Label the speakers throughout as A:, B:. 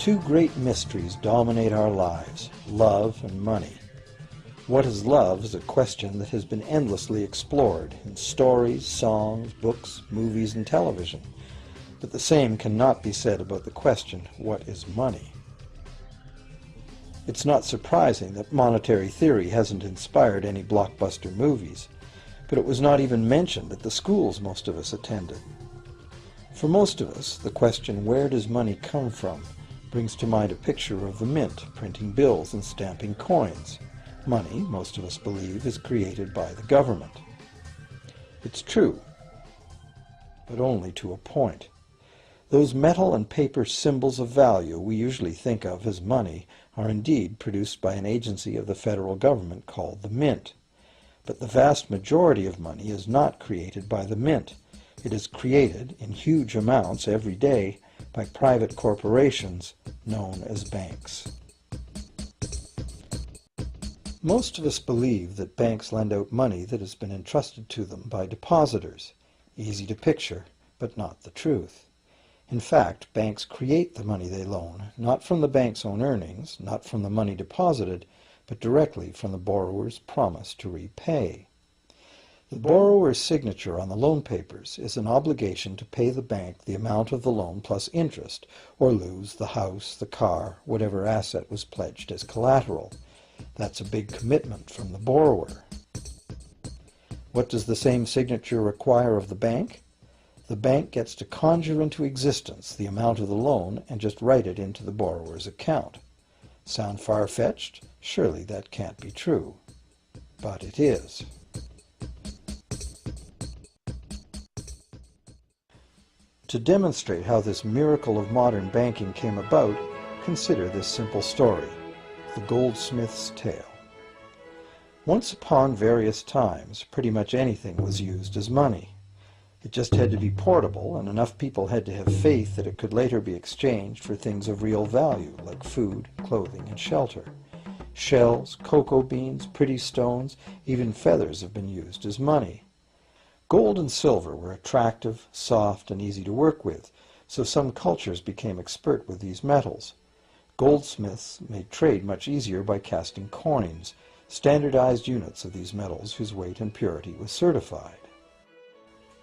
A: Two great mysteries dominate our lives, love and money. What is love is a question that has been endlessly explored in stories, songs, books, movies, and television. But the same cannot be said about the question, what is money? It's not surprising that monetary theory hasn't inspired any blockbuster movies, but it was not even mentioned at the schools most of us attended. For most of us, the question, where does money come from, brings to mind a picture of the mint, printing bills and stamping coins. Money, most of us believe, is created by the government. It's true, but only to a point. Those metal and paper symbols of value we usually think of as money are indeed produced by an agency of the federal government called the mint. But the vast majority of money is not created by the mint. It is created in huge amounts every day by private corporations known as banks. Most of us believe that banks lend out money that has been entrusted to them by depositors. Easy to picture, but not the truth. In fact, banks create the money they loan, not from the bank's own earnings, not from the money deposited, but directly from the borrower's promise to repay. The borrower's signature on the loan papers is an obligation to pay the bank the amount of the loan plus interest, or lose the house, the car, whatever asset was pledged as collateral. That's a big commitment from the borrower. What does the same signature require of the bank? The bank gets to conjure into existence the amount of the loan and just write it into the borrower's account. Sound far-fetched? Surely that can't be true. But it is. To demonstrate how this miracle of modern banking came about, consider this simple story, the goldsmith's tale. Once upon various times, pretty much anything was used as money. It just had to be portable, and enough people had to have faith that it could later be exchanged for things of real value, like food, clothing, and shelter. Shells, cocoa beans, pretty stones, even feathers have been used as money. Gold and silver were attractive, soft, and easy to work with, so some cultures became expert with these metals. Goldsmiths made trade much easier by casting coins, standardized units of these metals whose weight and purity was certified.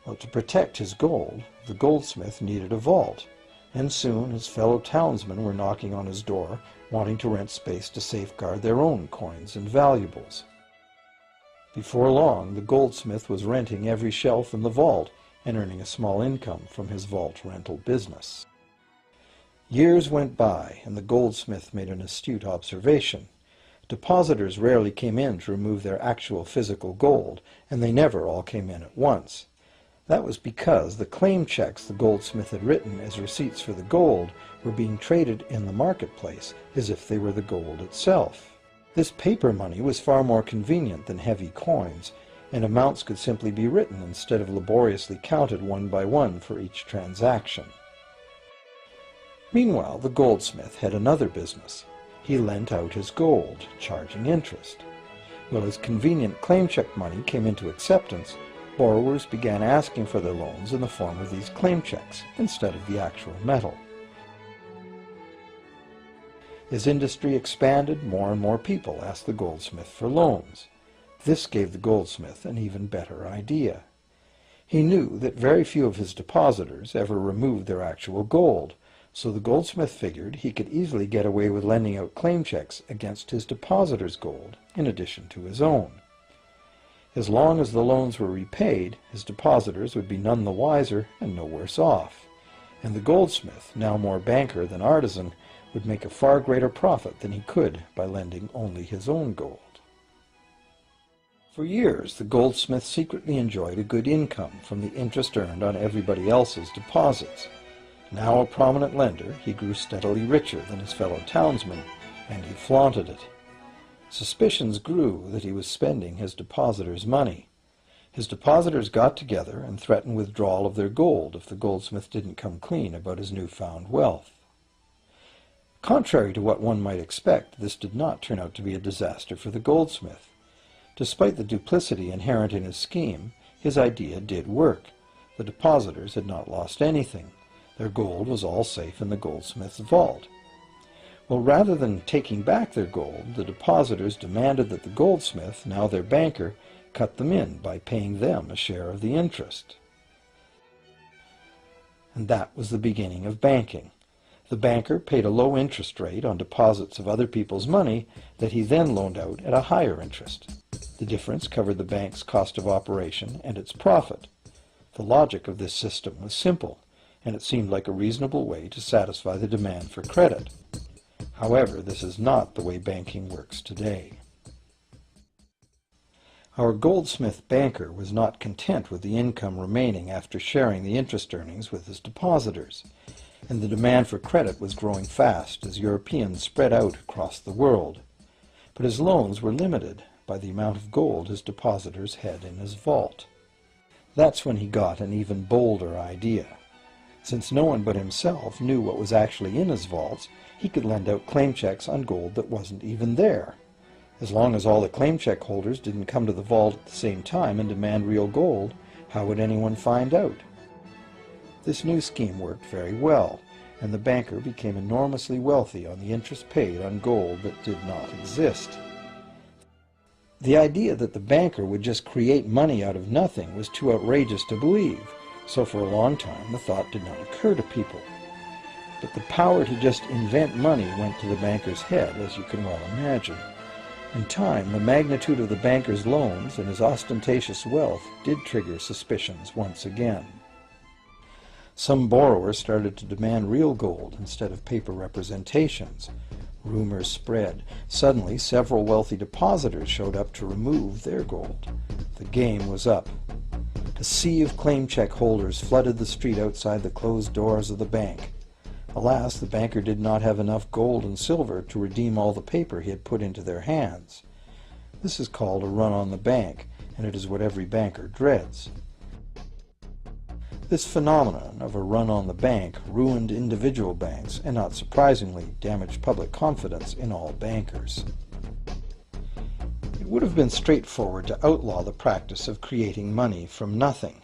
A: Well, to protect his gold, the goldsmith needed a vault, and soon his fellow townsmen were knocking on his door, wanting to rent space to safeguard their own coins and valuables. Before long, the goldsmith was renting every shelf in the vault and earning a small income from his vault rental business. Years went by, and the goldsmith made an astute observation. Depositors rarely came in to remove their actual physical gold, and they never all came in at once. That was because the claim checks the goldsmith had written as receipts for the gold were being traded in the marketplace as if they were the gold itself. This paper money was far more convenient than heavy coins, and amounts could simply be written instead of laboriously counted one by one for each transaction. Meanwhile, the goldsmith had another business. He lent out his gold, charging interest. Well, as convenient claim check money came into acceptance, borrowers began asking for their loans in the form of these claim checks instead of the actual metal. As industry expanded, more and more people asked the goldsmith for loans. This gave the goldsmith an even better idea. He knew that very few of his depositors ever removed their actual gold, so the goldsmith figured he could easily get away with lending out claim checks against his depositors' gold, in addition to his own. As long as the loans were repaid, his depositors would be none the wiser and no worse off, and the goldsmith, now more banker than artisan, would make a far greater profit than he could by lending only his own gold. For years, the goldsmith secretly enjoyed a good income from the interest earned on everybody else's deposits. Now a prominent lender, he grew steadily richer than his fellow townsmen, and he flaunted it. Suspicions grew that he was spending his depositors' money. His depositors got together and threatened withdrawal of their gold if the goldsmith didn't come clean about his newfound wealth. Contrary to what one might expect, this did not turn out to be a disaster for the goldsmith. Despite the duplicity inherent in his scheme, his idea did work. The depositors had not lost anything. Their gold was all safe in the goldsmith's vault. Well, rather than taking back their gold, the depositors demanded that the goldsmith, now their banker, cut them in by paying them a share of the interest. And that was the beginning of banking. The banker paid a low interest rate on deposits of other people's money that he then loaned out at a higher interest. The difference covered the bank's cost of operation and its profit. The logic of this system was simple, and it seemed like a reasonable way to satisfy the demand for credit. However, this is not the way banking works today. Our goldsmith banker was not content with the income remaining after sharing the interest earnings with his depositors, and the demand for credit was growing fast as Europeans spread out across the world. But his loans were limited by the amount of gold his depositors had in his vault. That's when he got an even bolder idea. Since no one but himself knew what was actually in his vaults, he could lend out claim checks on gold that wasn't even there. As long as all the claim check holders didn't come to the vault at the same time and demand real gold, how would anyone find out? This new scheme worked very well, and the banker became enormously wealthy on the interest paid on gold that did not exist. The idea that the banker would just create money out of nothing was too outrageous to believe, so for a long time the thought did not occur to people. But the power to just invent money went to the banker's head, as you can well imagine. In time, the magnitude of the banker's loans and his ostentatious wealth did trigger suspicions once again. Some borrowers started to demand real gold instead of paper representations. Rumors spread. Suddenly, several wealthy depositors showed up to remove their gold. The game was up. A sea of claim check holders flooded the street outside the closed doors of the bank. Alas, the banker did not have enough gold and silver to redeem all the paper he had put into their hands. This is called a run on the bank, and it is what every banker dreads. This phenomenon of a run on the bank ruined individual banks and, not surprisingly, damaged public confidence in all bankers. It would have been straightforward to outlaw the practice of creating money from nothing.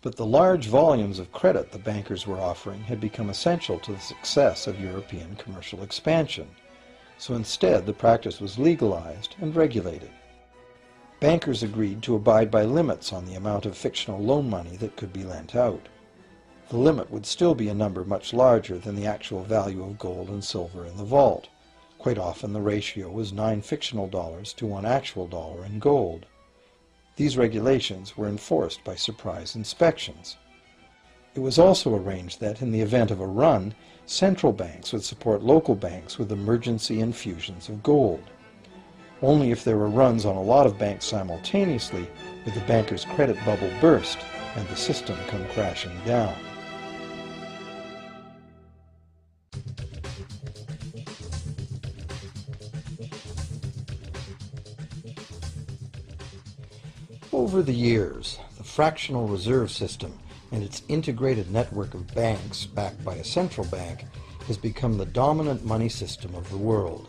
A: But the large volumes of credit the bankers were offering had become essential to the success of European commercial expansion, so instead the practice was legalized and regulated. Bankers agreed to abide by limits on the amount of fictional loan money that could be lent out. The limit would still be a number much larger than the actual value of gold and silver in the vault. Quite often the ratio was 9 fictional dollars to 1 actual dollar in gold. These regulations were enforced by surprise inspections. It was also arranged that, in the event of a run, central banks would support local banks with emergency infusions of gold. Only if there were runs on a lot of banks simultaneously would the banker's credit bubble burst and the system come crashing down. Over the years, the fractional reserve system and its integrated network of banks backed by a central bank has become the dominant money system of the world.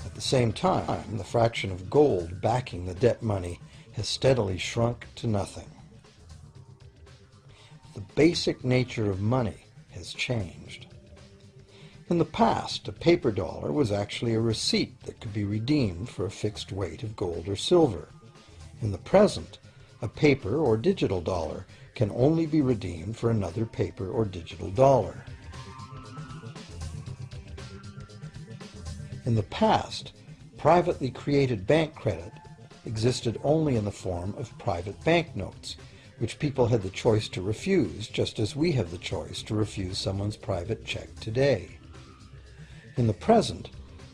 A: At the same time, the fraction of gold backing the debt money has steadily shrunk to nothing. The basic nature of money has changed. In the past, a paper dollar was actually a receipt that could be redeemed for a fixed weight of gold or silver. In the present, a paper or digital dollar can only be redeemed for another paper or digital dollar. In the past, privately created bank credit existed only in the form of private banknotes, which people had the choice to refuse, just as we have the choice to refuse someone's private check today. In the present,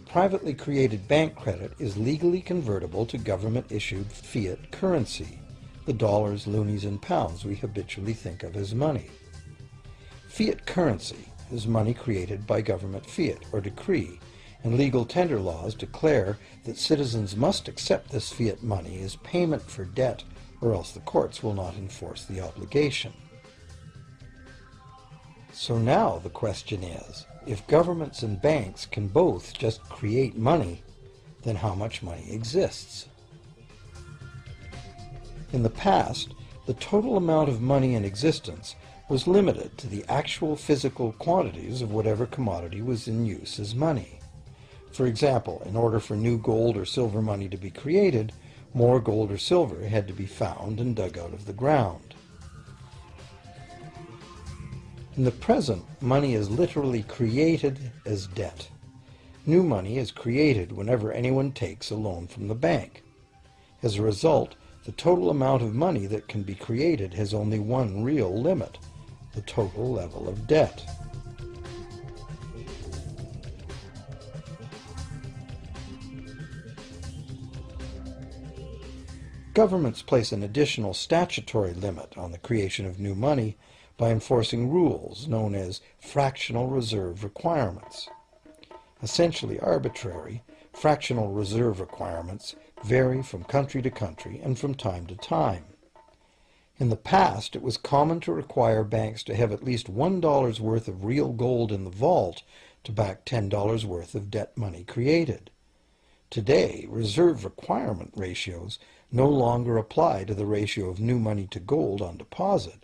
A: privately created bank credit is legally convertible to government-issued fiat currency, the dollars, loonies, and pounds we habitually think of as money. Fiat currency is money created by government fiat or decree, and legal tender laws declare that citizens must accept this fiat money as payment for debt, or else the courts will not enforce the obligation. So now the question is, if governments and banks can both just create money, then how much money exists? In the past, the total amount of money in existence was limited to the actual physical quantities of whatever commodity was in use as money. For example, in order for new gold or silver money to be created, more gold or silver had to be found and dug out of the ground. In the present, money is literally created as debt. New money is created whenever anyone takes a loan from the bank. As a result, the total amount of money that can be created has only one real limit: the total level of debt. Governments place an additional statutory limit on the creation of new money by enforcing rules known as fractional reserve requirements. Essentially arbitrary, fractional reserve requirements vary from country to country and from time to time. In the past, it was common to require banks to have at least $1 worth of real gold in the vault to back $10 worth of debt money created. Today, reserve requirement ratios no longer apply to the ratio of new money to gold on deposit,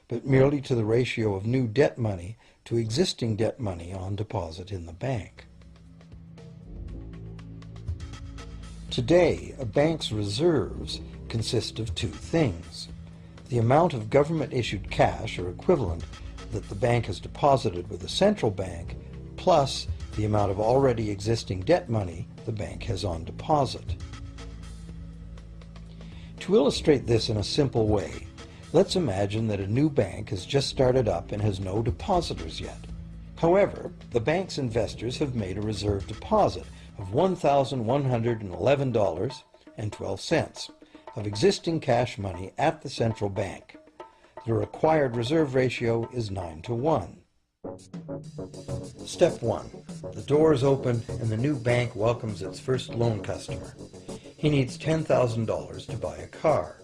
A: but merely to the ratio of new debt money to existing debt money on deposit in the bank. Today, a bank's reserves consist of two things: the amount of government-issued cash or equivalent that the bank has deposited with the central bank, plus the amount of already existing debt money the bank has on deposit. To illustrate this in a simple way, let's imagine that a new bank has just started up and has no depositors yet. However, the bank's investors have made a reserve deposit of $1,111.12 of existing cash money at the central bank. The required reserve ratio is 9-to-1. Step 1. The door is open and the new bank welcomes its first loan customer. He needs $10,000 to buy a car.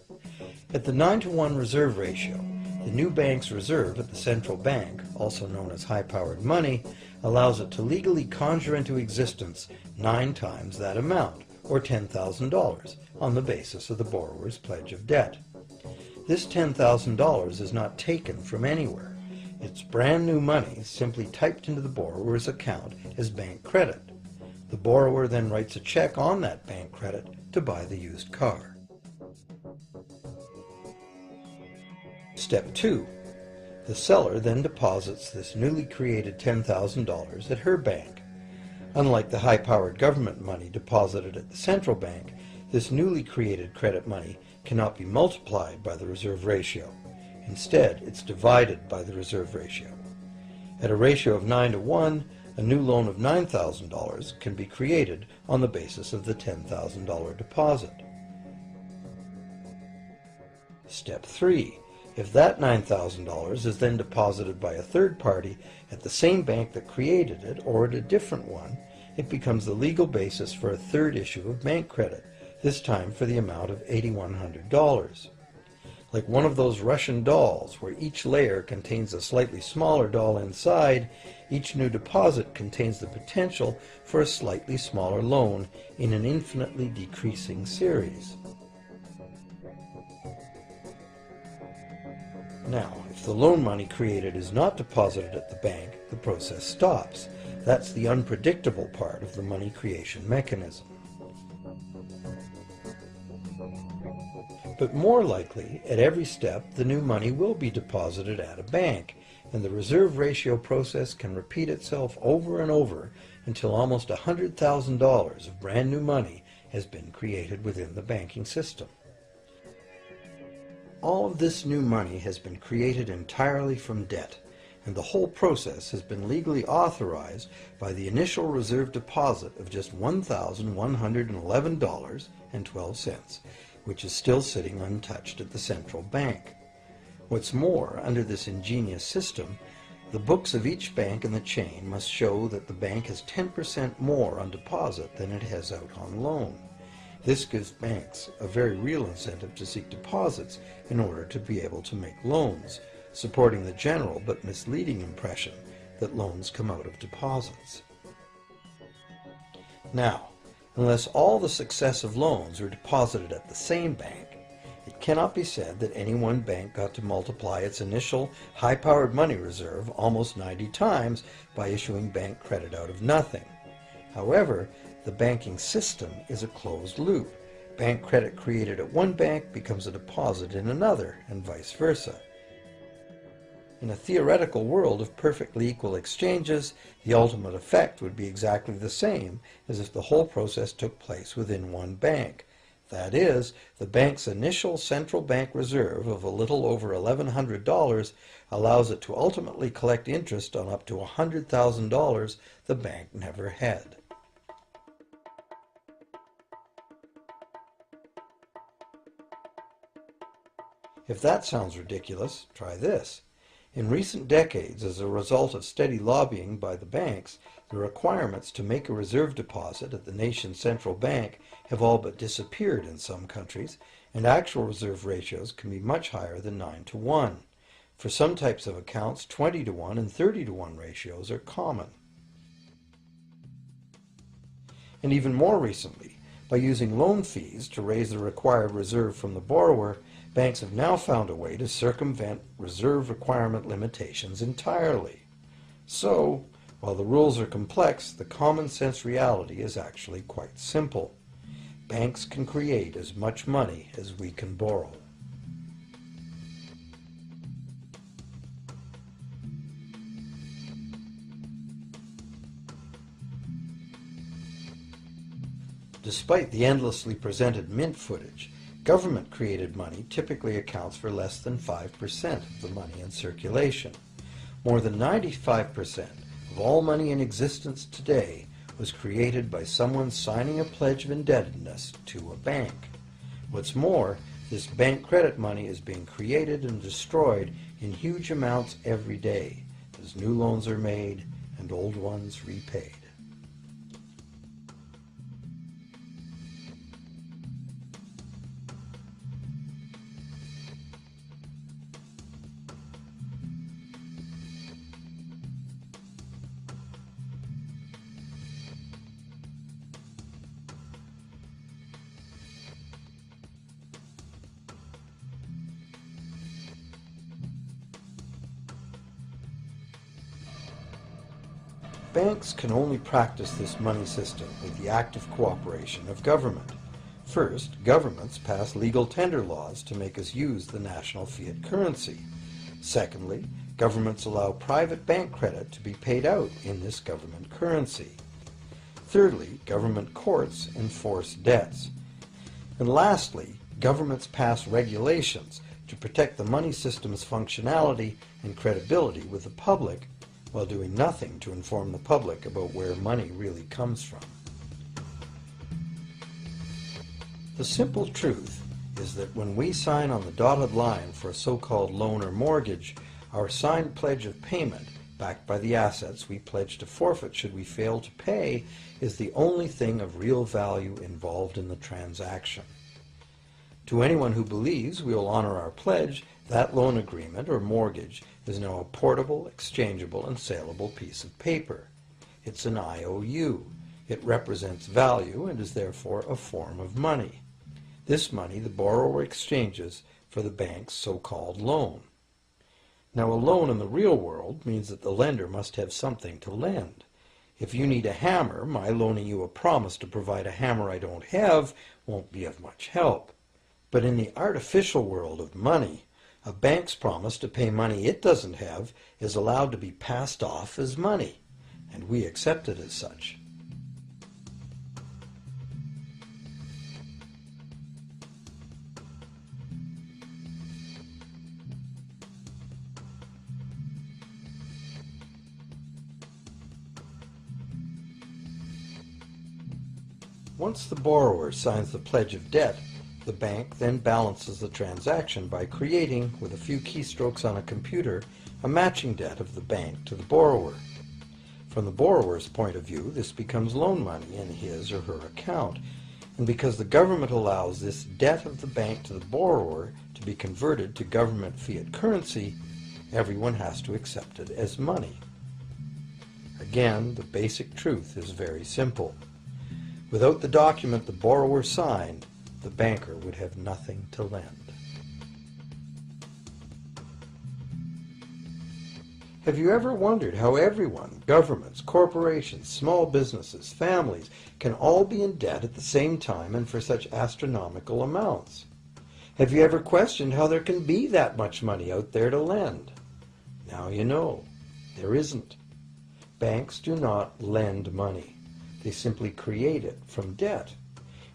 A: At the 9-to-1 reserve ratio, the new bank's reserve at the central bank, also known as high-powered money, allows it to legally conjure into existence 9 times that amount, or $10,000, on the basis of the borrower's pledge of debt. This $10,000 is not taken from anywhere. It's brand new money simply typed into the borrower's account as bank credit. The borrower then writes a check on that bank credit to buy the used car. Step 2. The seller then deposits this newly created $10,000 at her bank. Unlike the high-powered government money deposited at the central bank, this newly created credit money cannot be multiplied by the reserve ratio. Instead, it's divided by the reserve ratio. At a ratio of 9-to-1, a new loan of $9,000 can be created on the basis of the $10,000 deposit. Step 3. If that $9,000 is then deposited by a third party at the same bank that created it or at a different one, it becomes the legal basis for a third issue of bank credit, this time for the amount of $8,100. Like one of those Russian dolls where each layer contains a slightly smaller doll inside, each new deposit contains the potential for a slightly smaller loan in an infinitely decreasing series. Now, if the loan money created is not deposited at the bank, the process stops. That's the unpredictable part of the money creation mechanism. But more likely, at every step, the new money will be deposited at a bank, and the reserve ratio process can repeat itself over and over until almost $100,000 of brand new money has been created within the banking system. All of this new money has been created entirely from debt, and the whole process has been legally authorized by the initial reserve deposit of just $1,111.12, which is still sitting untouched at the central bank. What's more, under this ingenious system, the books of each bank in the chain must show that the bank has 10% more on deposit than it has out on loan. This gives banks a very real incentive to seek deposits in order to be able to make loans, supporting the general but misleading impression that loans come out of deposits. Now, unless all the successive loans are deposited at the same bank, It cannot be said that any one bank got to multiply its initial high-powered money reserve almost 90 times by issuing bank credit out of nothing. However, the banking system is a closed loop. Bank credit created at one bank becomes a deposit in another, and vice versa. In a theoretical world of perfectly equal exchanges, the ultimate effect would be exactly the same as if the whole process took place within one bank. That is, the bank's initial central bank reserve of a little over $1,100 allows it to ultimately collect interest on up to $100,000 the bank never had. If that sounds ridiculous, try this. In recent decades, as a result of steady lobbying by the banks, the requirements to make a reserve deposit at the nation's central bank have all but disappeared in some countries, and actual reserve ratios can be much higher than 9-to-1. For some types of accounts, 20-to-1 and 30-to-1 ratios are common. And even more recently, by using loan fees to raise the required reserve from the borrower, banks have now found a way to circumvent reserve requirement limitations entirely. So, while the rules are complex, the common sense reality is actually quite simple. Banks can create as much money as we can borrow. Despite the endlessly presented mint footage, government-created money typically accounts for less than 5% of the money in circulation. More than 95% of all money in existence today was created by someone signing a pledge of indebtedness to a bank. What's more, this bank credit money is being created and destroyed in huge amounts every day, as new loans are made and old ones repaid. Banks can only practice this money system with the active cooperation of government. First, governments pass legal tender laws to make us use the national fiat currency. Secondly, governments allow private bank credit to be paid out in this government currency. Thirdly, government courts enforce debts. And lastly, governments pass regulations to protect the money system's functionality and credibility with the public, while doing nothing to inform the public about where money really comes from. The simple truth is that when we sign on the dotted line for a so-called loan or mortgage, our signed pledge of payment, backed by the assets we pledge to forfeit should we fail to pay, is the only thing of real value involved in the transaction. To anyone who believes we will honor our pledge, that loan agreement or mortgage is now a portable, exchangeable, and saleable piece of paper. It's an IOU. It represents value and is therefore a form of money. This money the borrower exchanges for the bank's so-called loan. Now, a loan in the real world means that the lender must have something to lend. If you need a hammer, my loaning you a promise to provide a hammer I don't have won't be of much help. But in the artificial world of money, a bank's promise to pay money it doesn't have is allowed to be passed off as money, and we accept it as such. Once the borrower signs the pledge of debt, the bank then balances the transaction by creating, with a few keystrokes on a computer, a matching debt of the bank to the borrower. From the borrower's point of view, this becomes loan money in his or her account, and because the government allows this debt of the bank to the borrower to be converted to government fiat currency, everyone has to accept it as money. Again, the basic truth is very simple. Without the document the borrower signed, the banker would have nothing to lend. Have you ever wondered how everyone, governments, corporations, small businesses, families, can all be in debt at the same time and for such astronomical amounts? Have you ever questioned how there can be that much money out there to lend? Now you know. There isn't. Banks do not lend money. They simply create it from debt.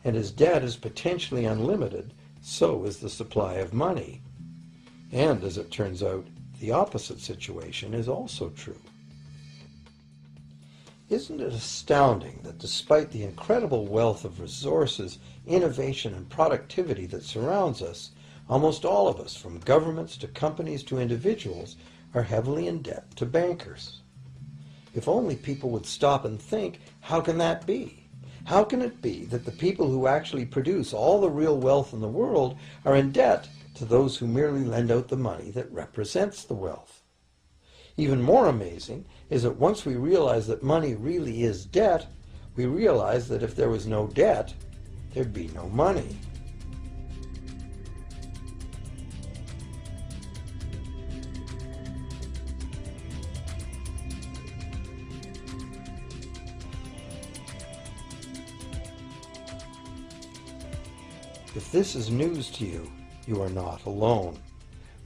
A: And as debt is potentially unlimited, so is the supply of money. And as it turns out, the opposite situation is also true. Isn't it astounding that despite the incredible wealth of resources, innovation, and productivity that surrounds us, almost all of us, from governments to companies to individuals, are heavily in debt to bankers? If only people would stop and think, how can that be? How can it be that the people who actually produce all the real wealth in the world are in debt to those who merely lend out the money that represents the wealth? Even more amazing is that once we realize that money really is debt, we realize that if there was no debt, there'd be no money. If this is news to you, you are not alone.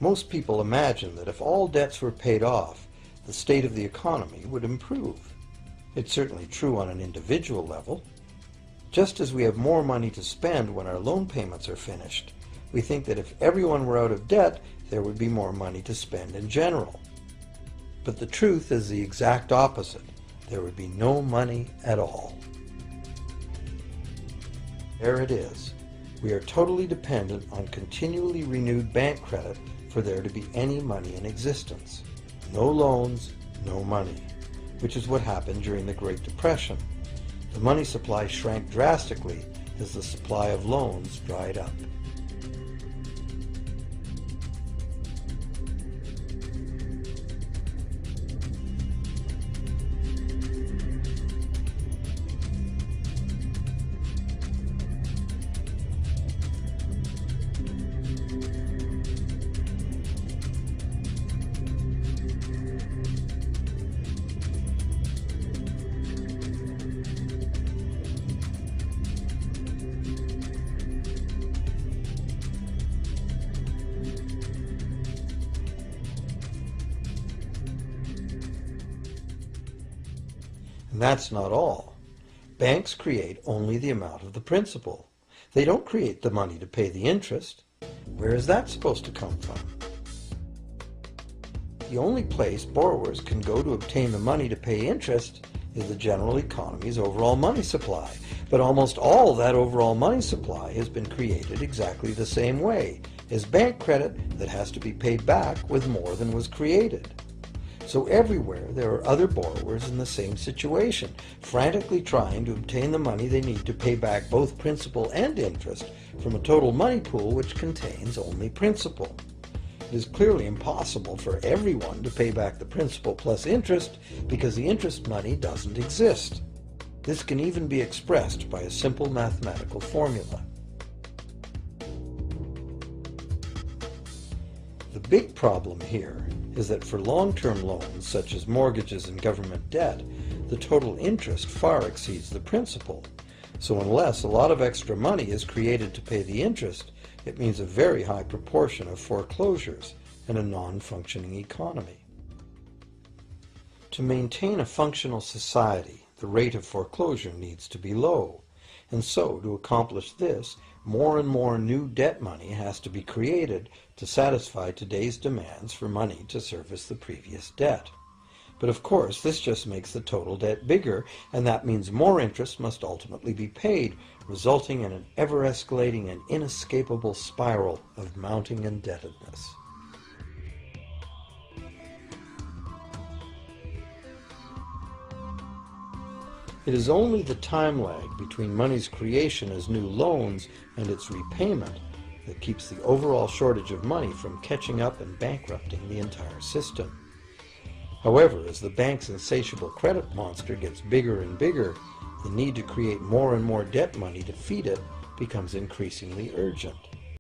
A: Most people imagine that if all debts were paid off, the state of the economy would improve. It's certainly true on an individual level. Just as we have more money to spend when our loan payments are finished, we think that if everyone were out of debt, there would be more money to spend in general. But the truth is the exact opposite. There would be no money at all. There it is. We are totally dependent on continually renewed bank credit for there to be any money in existence. No loans, no money, which is what happened during the Great Depression. The money supply shrank drastically as the supply of loans dried up. And that's not all. Banks create only the amount of the principal. They don't create the money to pay the interest. Where is that supposed to come from? The only place borrowers can go to obtain the money to pay interest is the general economy's overall money supply. But almost all that overall money supply has been created exactly the same way, as bank credit that has to be paid back with more than was created. So everywhere there are other borrowers in the same situation, frantically trying to obtain the money they need to pay back both principal and interest from a total money pool which contains only principal. It is clearly impossible for everyone to pay back the principal plus interest because the interest money doesn't exist. This can even be expressed by a simple mathematical formula. The big problem here is that for long-term loans, such as mortgages and government debt, the total interest far exceeds the principal. So unless a lot of extra money is created to pay the interest, it means a very high proportion of foreclosures and a non-functioning economy. To maintain a functional society, the rate of foreclosure needs to be low. And so, to accomplish this, more and more new debt money has to be created to satisfy today's demands for money to service the previous debt. But of course, this just makes the total debt bigger, and that means more interest must ultimately be paid, resulting in an ever-escalating and inescapable spiral of mounting indebtedness. It is only the time lag between money's creation as new loans and its repayment that keeps the overall shortage of money from catching up and bankrupting the entire system. However, as the bank's insatiable credit monster gets bigger and bigger, the need to create more and more debt money to feed it becomes increasingly urgent.